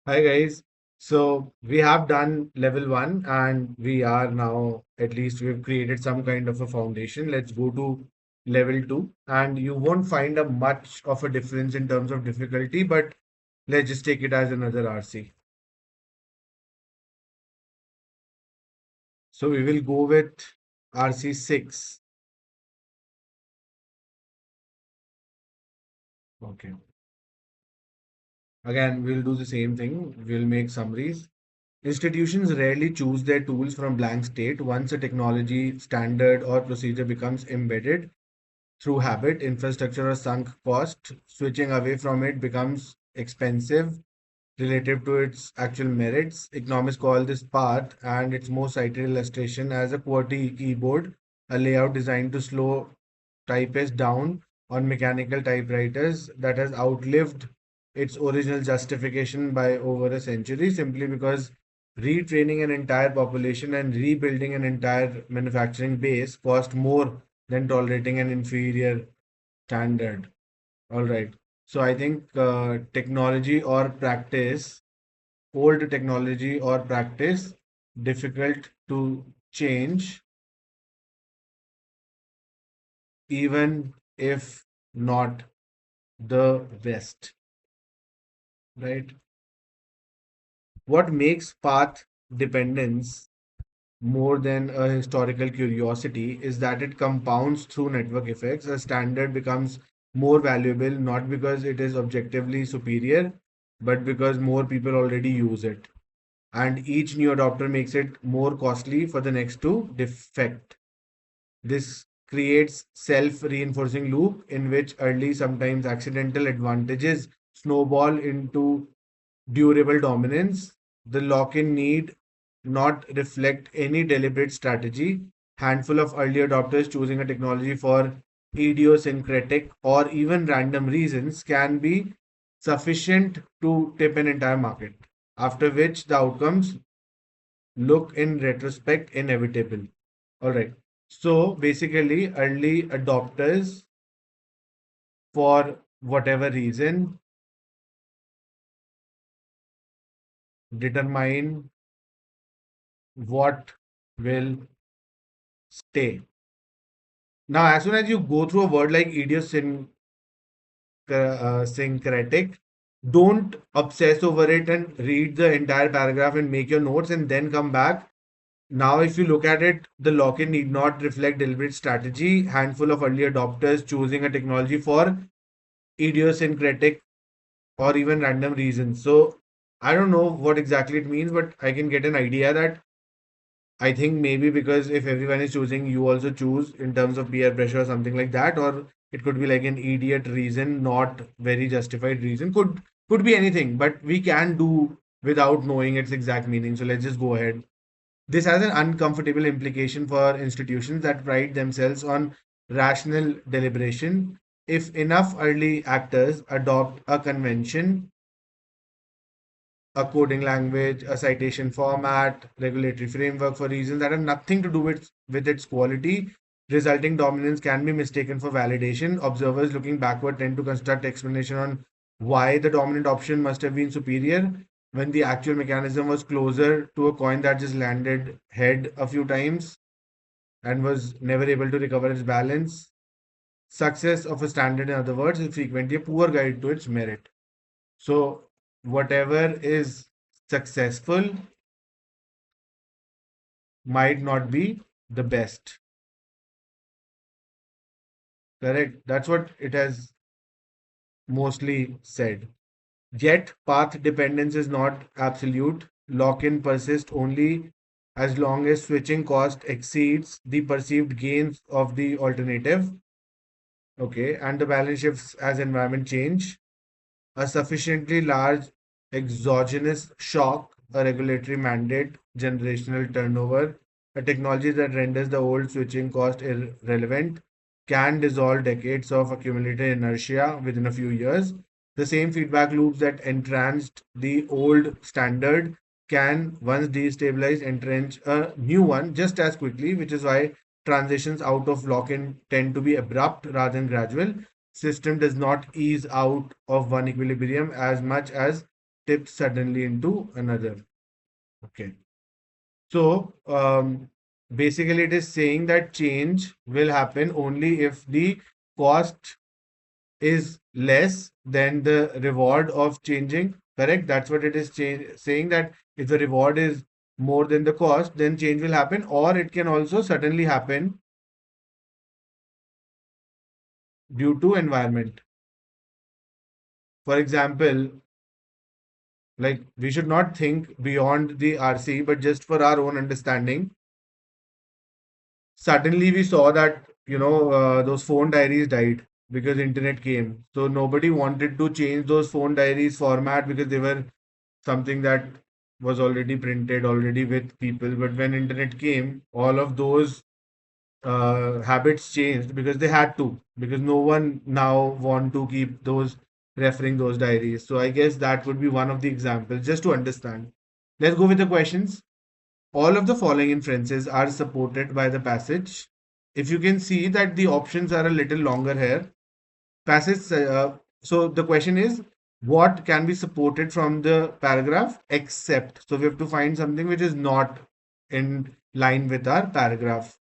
Hi guys. So we have done level one and we are now, at least we've created some kind of a foundation. Let's go to level two and you won't find a much of a difference in terms of difficulty, but let's just take it as another RC. So we will go with RC 6. Okay. Again, we'll do the same thing. We'll make summaries. Institutions rarely choose their tools from blank state. Once a technology, standard, or procedure becomes embedded, through habit, infrastructure, or sunk cost, switching away from it becomes expensive relative to its actual merits. Economists call this path and its most cited illustration as a QWERTY keyboard, a layout designed to slow typists down on mechanical typewriters that has outlived its original justification by over a century simply because retraining an entire population and rebuilding an entire manufacturing base cost more than tolerating an inferior standard. All right. So I think technology or practice, old technology or practice, difficult to change, even if not the best, right? What makes path dependence more than a historical curiosity is that it compounds through network effects. A standard becomes more valuable not because it is objectively superior, but because more people already use it. And each new adopter makes it more costly for the next to defect. This creates self-reinforcing loop in which early, sometimes accidental advantages snowball into durable dominance. The lock-in need not reflect any deliberate strategy. Handful of early adopters choosing a technology for idiosyncratic or even random reasons can be sufficient to tip an entire market. After which the outcomes look in retrospect inevitable. All right. So basically, early adopters, for whatever reason, determine what will stay. Now, as soon as you go through a word like syncretic, don't obsess over it and read the entire paragraph and make your notes and then come back. Now, if you look at it, the lock-in need not reflect deliberate strategy. Handful of early adopters choosing a technology for idiosyncratic or even random reasons. So I don't know what exactly it means, but I can get an idea that I think maybe because if everyone is choosing, you also choose in terms of peer pressure or something like that, or it could be like an idiot reason, not very justified reason. Could be anything, but we can do without knowing its exact meaning. So let's just go ahead. This has an uncomfortable implication for institutions that pride themselves on rational deliberation. If enough early actors adopt a convention, a coding language, a citation format, regulatory framework for reasons that have nothing to do with its quality, resulting dominance can be mistaken for validation. Observers looking backward tend to construct explanation on why the dominant option must have been superior when the actual mechanism was closer to a coin that just landed head a few times and was never able to recover its balance. Success of a standard, in other words, is frequently a poor guide to its merit. So, whatever is successful might not be the best. Correct? That's what it has mostly said. Yet, path dependence is not absolute. Lock in persists only as long as switching cost exceeds the perceived gains of the alternative. Okay, and the balance shifts as environment change. A sufficiently large exogenous shock, a regulatory mandate, generational turnover, a technology that renders the old switching cost irrelevant, can dissolve decades of accumulated inertia within a few years. The same feedback loops that entranced the old standard can, once destabilized, entrench a new one just as quickly, which is why transitions out of lock in tend to be abrupt rather than gradual. System does not ease out of one equilibrium as much as tips suddenly into another. Okay. So basically, it is saying that change will happen only if the cost is less than the reward of changing. Correct? That's what it is saying, that if the reward is more than the cost, then change will happen, or it can also suddenly happen due to environment. For example, like we should not think beyond the RC, but just for our own understanding, suddenly we saw that those phone diaries died because internet came. So nobody wanted to change those phone diaries format because they were something that was already printed already with people. But when internet came, all of those habits changed because they had to, because no one now want to keep those referring those diaries. So I guess that would be one of the examples just to understand. Let's go with the questions. All of the following inferences are supported by the passage. If you can see that the options are a little longer here. Passage. So the question is, what can be supported from the paragraph except? So we have to find something which is not in line with our paragraph,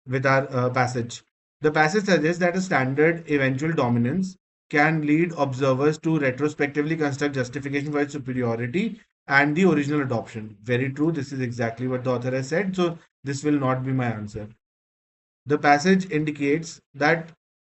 with our passage. The passage suggests that a standard eventual dominance can lead observers to retrospectively construct justification for its superiority and the original adoption. Very true. This is exactly what the author has said. So this will not be my answer. The passage indicates that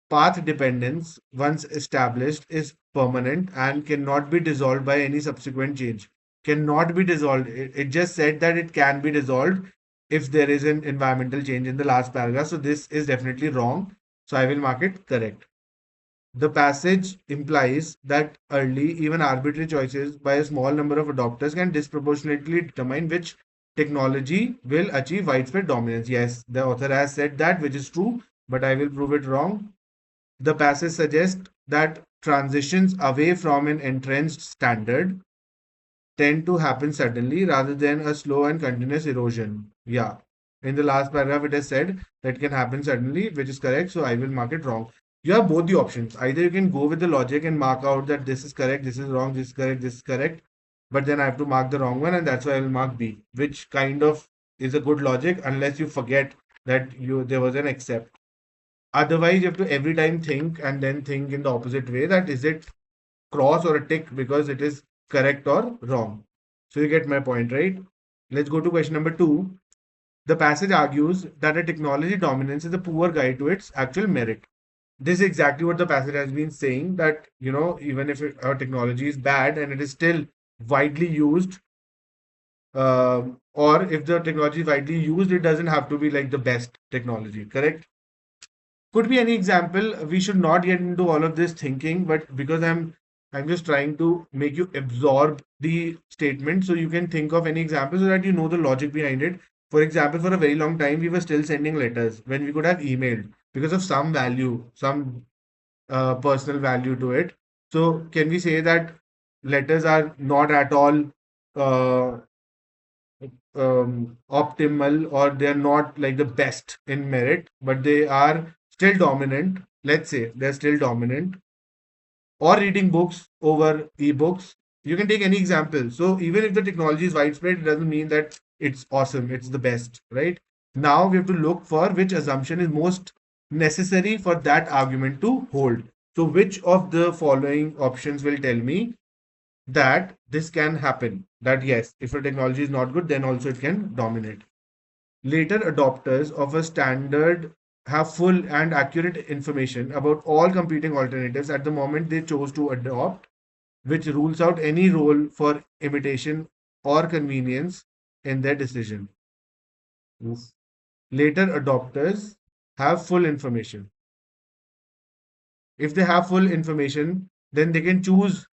path dependence, once established, is permanent and cannot be dissolved by any subsequent change. Cannot be dissolved. It just said that it can be dissolved if there is an environmental change in the last paragraph. So this is definitely wrong. So I will mark it correct. The passage implies that early, even arbitrary choices by a small number of adopters can disproportionately determine which technology will achieve widespread dominance. Yes, the author has said that, which is true, but I will prove it wrong. The passage suggests that transitions away from an entrenched standard tend to happen suddenly rather than a slow and continuous erosion. Yeah. In the last paragraph, it has said that can happen suddenly, which is correct. So I will mark it wrong. You have both the options. Either you can go with the logic and mark out that this is correct, this is wrong, this is correct, this is correct. But then I have to mark the wrong one, and that's why I will mark B, which kind of is a good logic unless you forget that there was an except. Otherwise, you have to every time think and then think in the opposite way, that is it cross or a tick because it is correct or wrong. So you get my point, right? Let's go to question number 2. The passage argues that a technology dominance is a poor guide to its actual merit. This is exactly what the passage has been saying, that even if our technology is bad and it is still widely used, or if the technology is widely used, it doesn't have to be like the best technology. Correct? Could be any example. We should not get into all of this thinking, but because I'm just trying to make you absorb the statement so you can think of any example so that you know the logic behind it. For example, for a very long time we were still sending letters when we could have emailed because of some value, some personal value to it. So can we say that letters are not at all uh, optimal, or they're not like the best in merit, but they are still dominant? Let's say they're still dominant. Or reading books over ebooks. You can take any example. So even if the technology is widespread, it doesn't mean that it's awesome, it's the best, right? Now we have to look for which assumption is most necessary for that argument to hold. So which of the following options will tell me that this can happen? That yes, if a technology is not good, then also it can dominate. Later adopters of a standard have full and accurate information about all competing alternatives at the moment they chose to adopt, which rules out any role for imitation or convenience in their decision. Oof. Later adopters have full information. If they have full information, then they can choose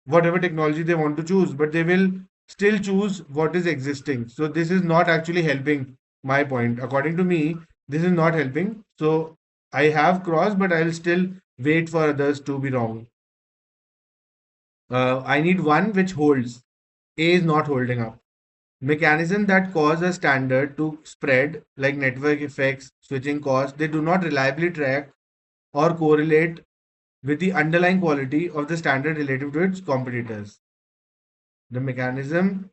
whatever technology they want to choose, but they will still choose what is existing. So this is not actually helping my point. According to me, this is not helping. So I have crossed, but I'll still wait for others to be wrong. I need one which holds. A is not holding up. Mechanisms that cause a standard to spread, like network effects, switching costs, they do not reliably track or correlate with the underlying quality of the standard relative to its competitors. The mechanism,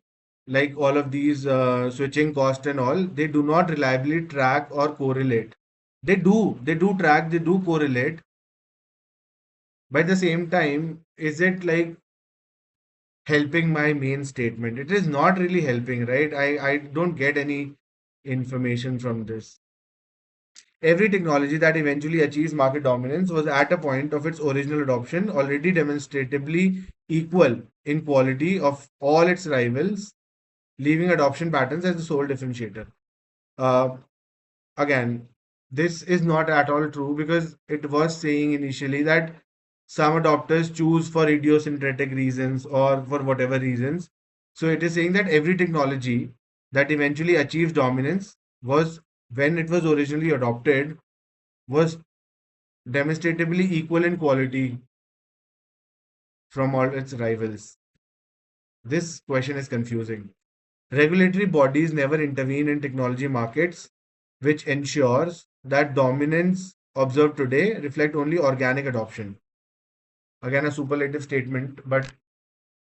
like all of these switching cost and all, they do not reliably track or correlate. They do track, they do correlate. But at the same time, is it like helping my main statement? It is not really helping, right? I don't get any information from this. Every technology that eventually achieves market dominance was at a point of its original adoption already demonstratively equal in quality of all its rivals, leaving adoption patterns as the sole differentiator. Uh, Again, this is not at all true because it was saying initially that some adopters choose for idiosyncratic reasons or for whatever reasons. So it is saying that every technology that eventually achieves dominance was, when it was originally adopted, was demonstratively equal in quality from all its rivals. This question is confusing. Regulatory bodies never intervene in technology markets, which ensures that dominance observed today reflect only organic adoption. Again, a superlative statement, but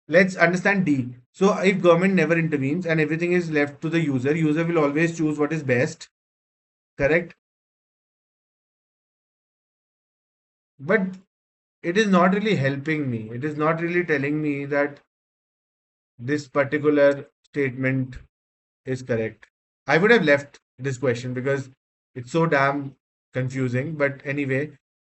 let's understand D. So if government never intervenes and everything is left to the user, user will always choose what is best, correct? But it is not really helping me. It is not really telling me that this particular statement is correct. I would have left this question because it's so damn confusing. But anyway,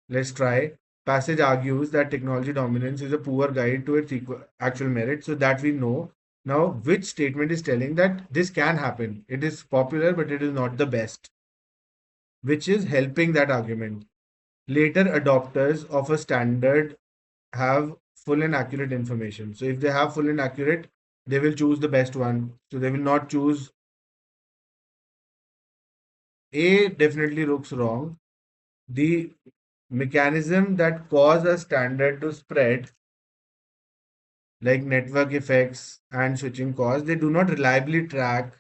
let's try. Passage argues that technology dominance is a poor guide to its actual merit, so that we know. Now, which statement is telling that this can happen? It is popular, but it is not the best, which is helping that argument. Later adopters of a standard have full and accurate information. So, if they have full and accurate, they will choose the best one. So, they will not choose A. Definitely looks wrong. The mechanism that cause a standard to spread, like network effects and switching costs, they do not reliably track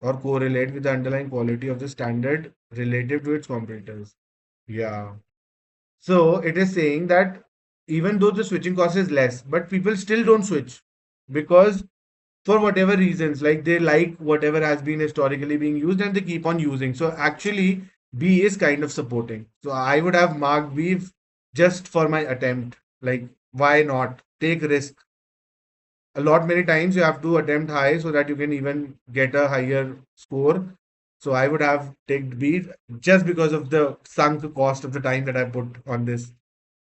or correlate with the underlying quality of the standard relative to its competitors. Yeah. So it is saying that even though the switching cost is less, but people still don't switch because for whatever reasons, like they like whatever has been historically being used and they keep on using. So actually, B is kind of supporting. So I would have marked B just for my attempt. Like, why not take risk? A lot many times you have to attempt high so that you can even get a higher score. So I would have taken B just because of the sunk cost of the time that I put on this.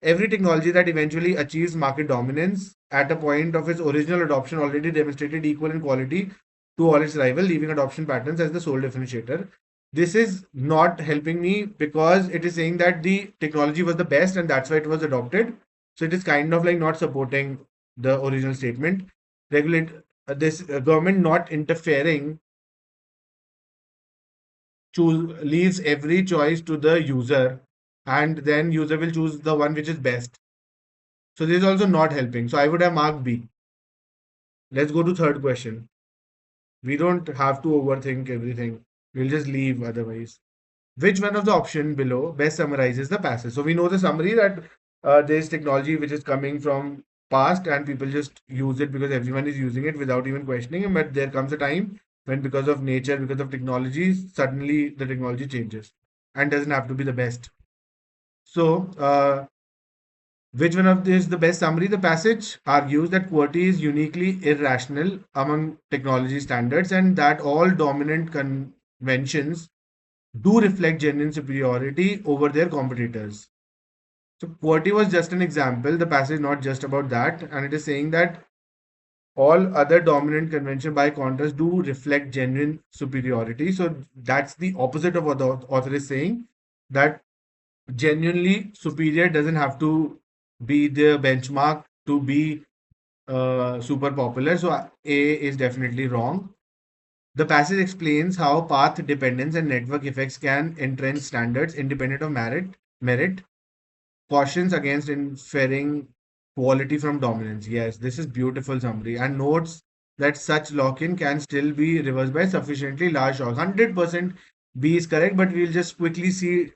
Every technology that eventually achieves market dominance at a point of its original adoption already demonstrated equal in quality to all its rivals, leaving adoption patterns as the sole differentiator. This is not helping me because it is saying that the technology was the best and that's why it was adopted. So it is kind of like not supporting the original statement. Regulate this government not interfering choose leaves every choice to the user, and then user will choose the one which is best. So this is also not helping. So I would have marked B. Let's go to third question. We don't have to overthink everything. We'll just leave otherwise. Which one of the option below best summarizes the passage? So we know the summary that there's technology which is coming from past and people just use it because everyone is using it without even questioning it. But there comes a time when because of nature, because of technology, suddenly the technology changes and doesn't have to be the best. So which one of this is the best summary? The passage argues that QWERTY is uniquely irrational among technology standards and that all dominant conventions do reflect genuine superiority over their competitors. So QWERTY was just an example. The passage is not just about that, and it is saying that all other dominant convention by contrast do reflect genuine superiority. So that's the opposite of what the author is saying, that genuinely superior doesn't have to be the benchmark to be super popular. So A is definitely wrong. The passage explains how path dependence and network effects can entrench standards independent of merit, cautions against inferring quality from dominance. Yes, this is beautiful summary, and notes that such lock-in can still be reversed by sufficiently large shocks. 100% B is correct, but we'll just quickly see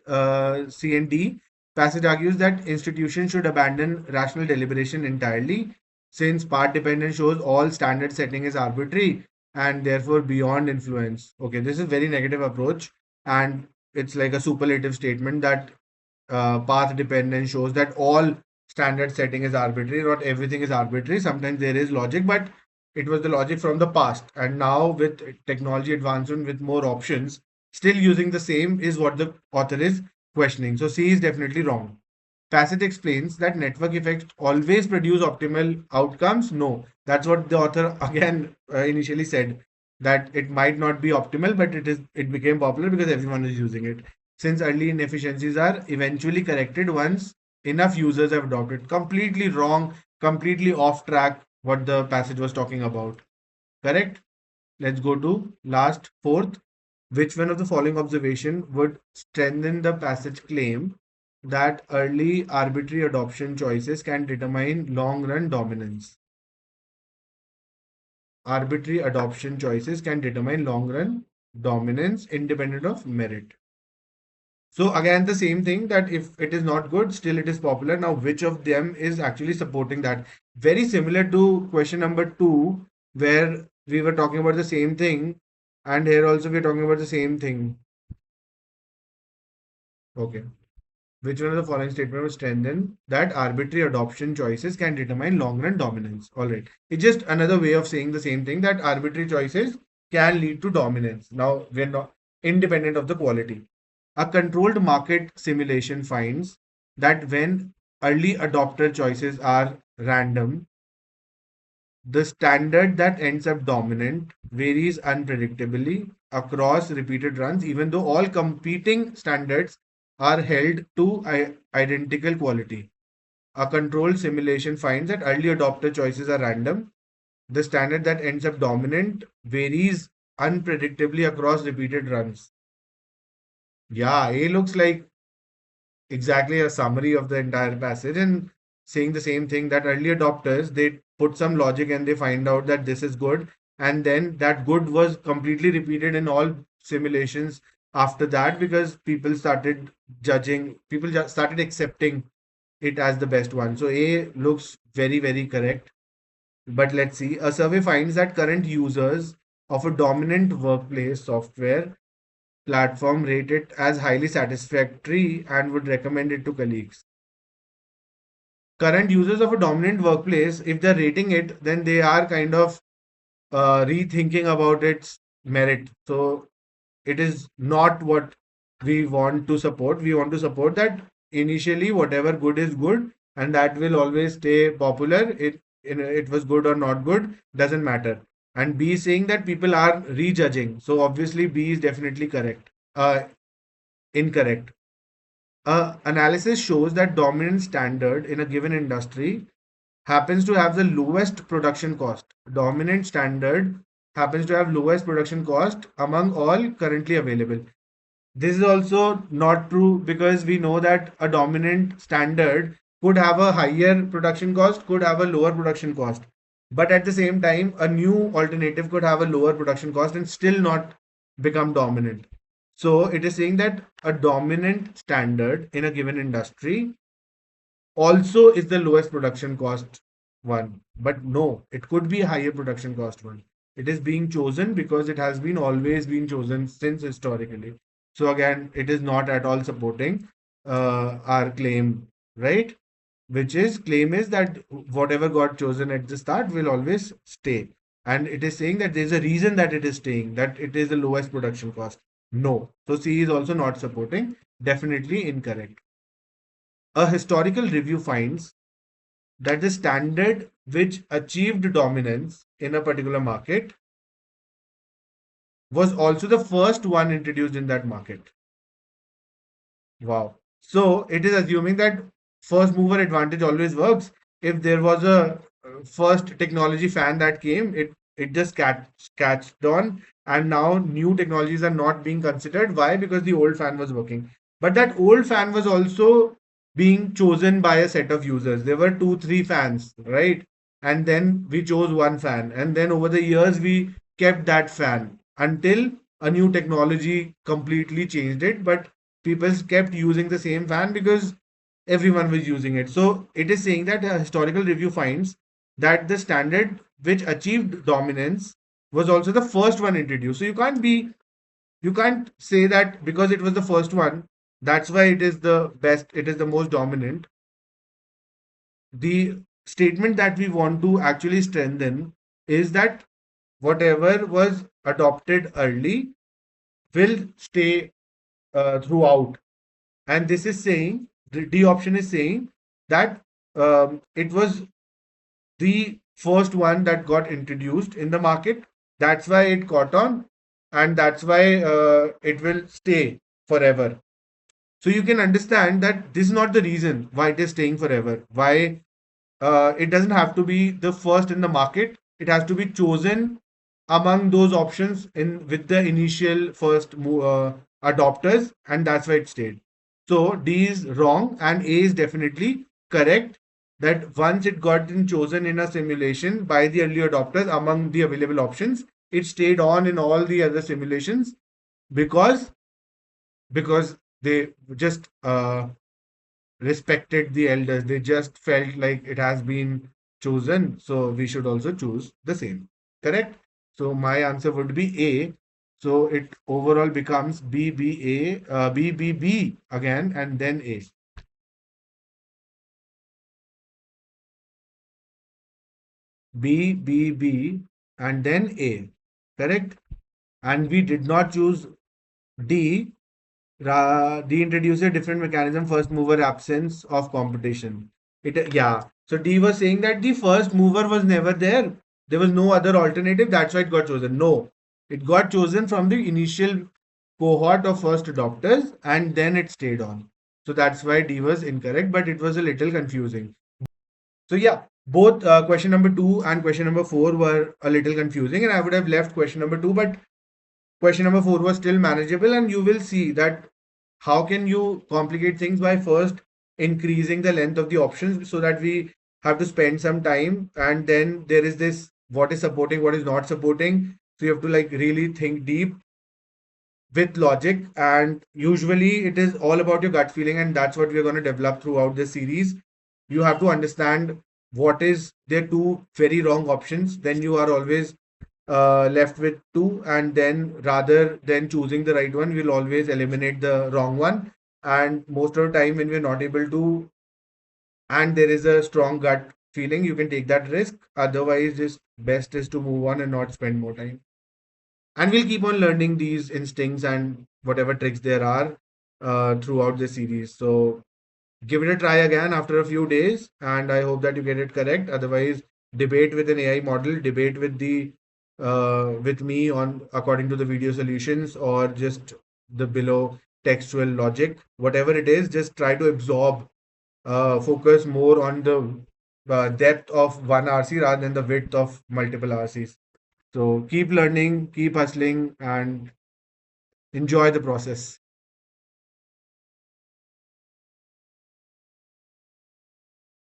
C and D. Passage argues that institutions should abandon rational deliberation entirely, since part dependence shows all standard setting is arbitrary and therefore beyond influence. Okay, this is very negative approach, and it's like a superlative statement that path dependence shows that all standard setting is arbitrary. Not everything is arbitrary. Sometimes there is logic, but it was the logic from the past. And now with technology advancement, with more options, still using the same is what the author is questioning. So C is definitely wrong. Facet explains that network effects always produce optimal outcomes. No, that's what the author again initially said, that it might not be optimal, but it became popular because everyone is using it. Since early inefficiencies are eventually corrected once enough users have adopted. Completely wrong, completely off track what the passage was talking about. Correct? Let's go to last fourth. Which one of the following observation would strengthen the passage claim that early arbitrary adoption choices can determine long run dominance? Arbitrary adoption choices can determine long run dominance independent of merit. So again, the same thing, that if it is not good, still it is popular. Now, which of them is actually supporting that? Very similar to question number two, where we were talking about the same thing, and here also we're talking about the same thing. Okay. Which one of the following statement will strengthen that arbitrary adoption choices can determine long run dominance? All right. It's just another way of saying the same thing, that arbitrary choices can lead to dominance. Now, we're not independent of the quality. A controlled market simulation finds that when early adopter choices are random, the standard that ends up dominant varies unpredictably across repeated runs, even though all competing standards are held to identical quality. A controlled simulation finds that early adopter choices are random. The standard that ends up dominant varies unpredictably across repeated runs. Yeah, A looks like exactly a summary of the entire passage and saying the same thing, that early adopters, they put some logic and they find out that this is good, and then that good was completely repeated in all simulations after that, because people started judging, people just started accepting it as the best one. So A looks very correct. But let's see, a survey finds that current users of a dominant workplace software platform rate it as highly satisfactory and would recommend it to colleagues. Current users of a dominant workplace, if they're rating it, then they are kind of rethinking about its merit. So it is not what we want to support. We want to support that initially whatever good is good, and that will always stay popular. It was good or not good doesn't matter. And B is saying that people are rejudging. So obviously B is definitely correct. Incorrect. Analysis shows that dominant standard in a given industry happens to have the lowest production cost. Dominant standard happens to have lowest production cost among all currently available. This is also not true, because we know that a dominant standard could have a higher production cost, could have a lower production cost. But at the same time, a new alternative could have a lower production cost and still not become dominant. So it is saying that a dominant standard in a given industry also is the lowest production cost one. But no, it could be a higher production cost one. It is being chosen because it has been always been chosen since historically. So again, it is not at all supporting our claim, right? Which is claim is that whatever got chosen at the start will always stay. And it is saying that there's a reason that it is staying, that it is the lowest production cost. No. So C is also not supporting. Definitely incorrect. A historical review finds that the standard which achieved dominance in a particular market was also the first one introduced in that market. Wow. So it is assuming that first mover advantage always works. If there was a first technology fan that came, it just catched on, and now new technologies are not being considered. Why? Because the old fan was working. But that old fan was also being chosen by a set of users. There were two, three fans, right? And then we chose one fan, and then over the years we kept that fan until a new technology completely changed it. But people kept using the same fan because everyone was using it. So it is saying that a historical review finds that the standard which achieved dominance was also the first one introduced. So you can't say that because it was the first one, that's why it is the best, it is the most dominant. The statement that we want to actually strengthen is that whatever was adopted early will stay throughout. And this is saying, the D option is saying that it was the first one that got introduced in the market. That's why it caught on, and that's why it will stay forever. So you can understand that this is not the reason why it is staying forever. Why it doesn't have to be the first in the market. It has to be chosen among those options in with the initial first adopters, and that's why it stayed. So D is wrong, and A is definitely correct. That once it got chosen in a simulation by the early adopters among the available options, it stayed on in all the other simulations because they just respected the elders. They just felt like it has been chosen, so we should also choose the same. Correct? So my answer would be A. So it overall becomes B again, and then A. B, and then A. Correct? And we did not choose D. D introduced a different mechanism, first mover absence of competition. Yeah. So D was saying that the first mover was never there. There was no other alternative. That's why it got chosen. No, it got chosen from the initial cohort of first adopters, and then it stayed on. So that's why D was incorrect, but it was a little confusing. So yeah, both question number 2 and question number 4 were a little confusing, and I would have left question number 2, but question number 4 was still manageable, and you will see that how can you complicate things by first increasing the length of the options so that we have to spend some time, and then there is this what is supporting, what is not supporting. So you have to like really think deep with logic, and usually it is all about your gut feeling, and that's what we're going to develop throughout this series. You have to understand what is there two very wrong options, then you are always left with two, and then rather than choosing the right one, we'll always eliminate the wrong one. And most of the time when we're not able to, and there is a strong gut feeling, you can take that risk. Otherwise, just best is to move on and not spend more time. And we'll keep on learning these instincts and whatever tricks there are throughout the series. So give it a try again after a few days, and I hope that you get it correct. Otherwise, debate with an AI model, debate with the with me on according to the video solutions, or just the below textual logic. Whatever it is, just try to absorb, focus more on the depth of one RC rather than the width of multiple RCs. So keep learning, keep hustling, and enjoy the process.